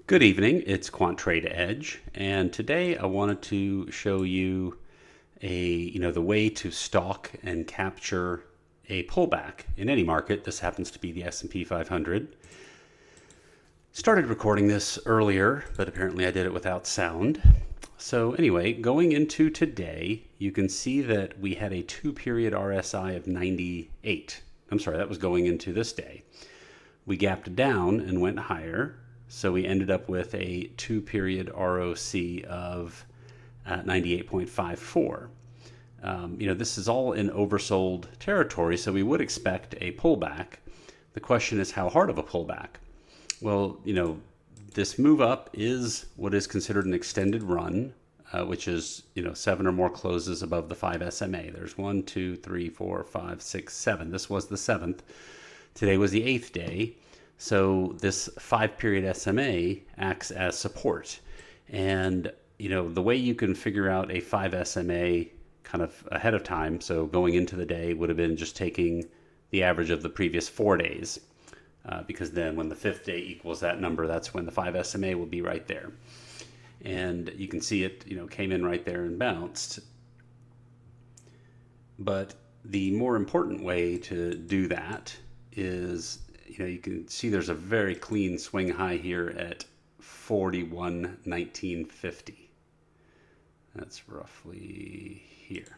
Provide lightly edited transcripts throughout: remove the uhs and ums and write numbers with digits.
Good evening, it's Quant Trade Edge, and today I wanted to show you the way to stalk and capture a pullback in any market. This happens to be the S&P 500. Started recording this earlier, but apparently I did it without sound. So anyway, going into today, you can see that we had a 2-period RSI of 98. I'm sorry, that was going into this day. We gapped down and went higher. So we ended up with a 2-period ROC of 98.54. This is all in oversold territory, so we would expect a pullback. The question is how hard of a pullback? Well, this move up is what is considered an extended run, which is, 7 or more closes above the 5 SMA. There's 1, 2, 3, 4, 5, 6, 7. This was the 7th. Today was the 8th day. So this 5-period SMA acts as support. And, the way you can figure out a 5 SMA kind of ahead of time, so going into the day would have been just taking the average of the previous 4 days. Because then when the 5th day equals that number, that's when the 5 SMA will be right there. And you can see it, came in right there and bounced. But the more important way to do that is, you can see there's a very clean swing high here at 41.1950. That's roughly here.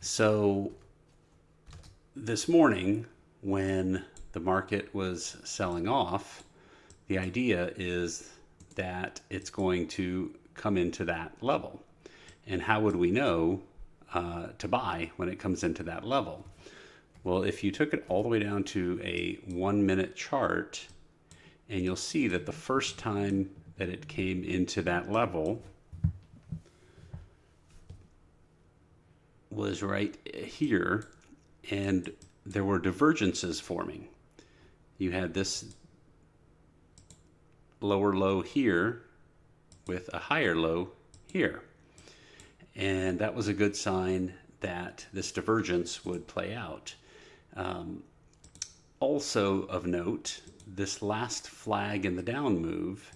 So this morning, when the market was selling off, the idea is that it's going to come into that level. And how would we know to buy when it comes into that level? Well, if you took it all the way down to a 1-minute chart, and you'll see that the first time that it came into that level was right here, and there were divergences forming. You had this lower low here with a higher low here. And that was a good sign that this divergence would play out. Also of note, this last flag in the down move,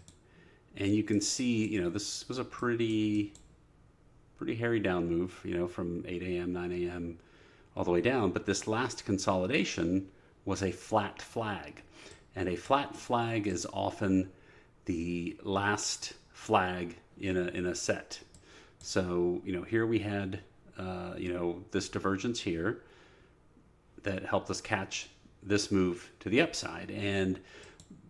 and you can see, this was a pretty hairy down move, from 8 a.m., 9 a.m. all the way down. But this last consolidation was a flat flag. And a flat flag is often the last flag in a set. So, here we had, this divergence here that helped us catch this move to the upside. And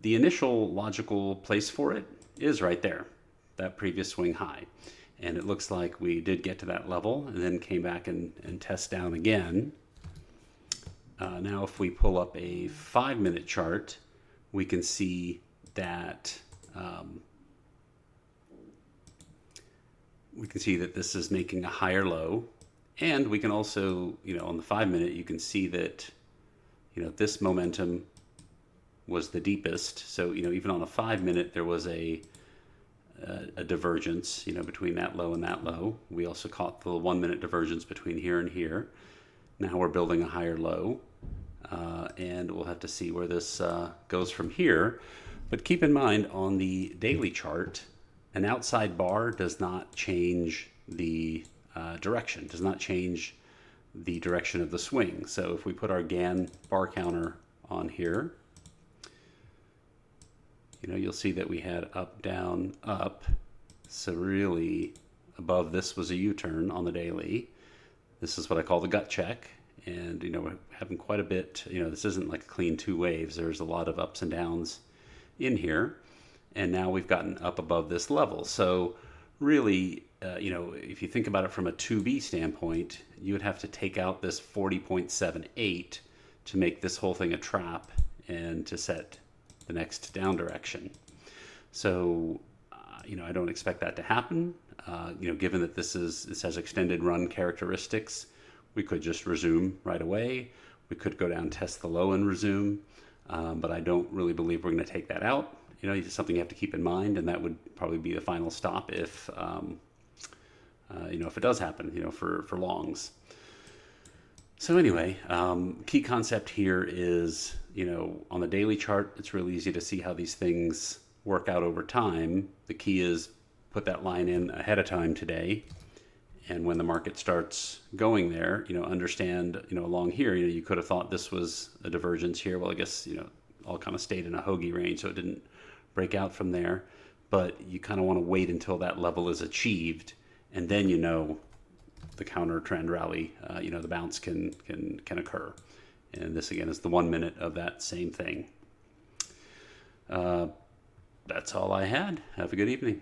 the initial logical place for it is right there, that previous swing high. And it looks like we did get to that level and then came back and test down again. Now, if we pull up a 5-minute chart, we can see that this is making a higher low. And we can also, on the 5-minute, you can see that, this momentum was the deepest. So, even on a 5-minute, there was a divergence, between that low and that low. We also caught the 1-minute divergence between here and here. Now we're building a higher low, and we'll have to see where this goes from here. But keep in mind, on the daily chart, an outside bar does not change the direction, does not change the direction of the swing. So if we put our Gann bar counter on here, you'll see that we had up, down, up. So really above this was a U-turn on the daily. This is what I call the gut check. And, we're having quite a bit, this isn't like a clean 2 waves. There's a lot of ups and downs in here. And now we've gotten up above this level. So really, if you think about it from a 2B standpoint, you would have to take out this 40.78 to make this whole thing a trap and to set the next down direction. So, I don't expect that to happen. Given that this has extended run characteristics, we could just resume right away. We could go down, test the low and resume. But I don't really believe we're going to take that out. It's something you have to keep in mind, and that would probably be the final stop if it does happen, for longs. So anyway, key concept here is, on the daily chart, it's really easy to see how these things work out over time. The key is put that line in ahead of time today. And when the market starts going there, understand, along here, you could have thought this was a divergence here. Well, I guess, all kind of stayed in a hoagie range, so it didn't break out from there. But you kind of want to wait until that level is achieved, and then the counter trend rally, the bounce can occur. And this again is the 1 minute of that same thing. That's all I had. Have a good evening.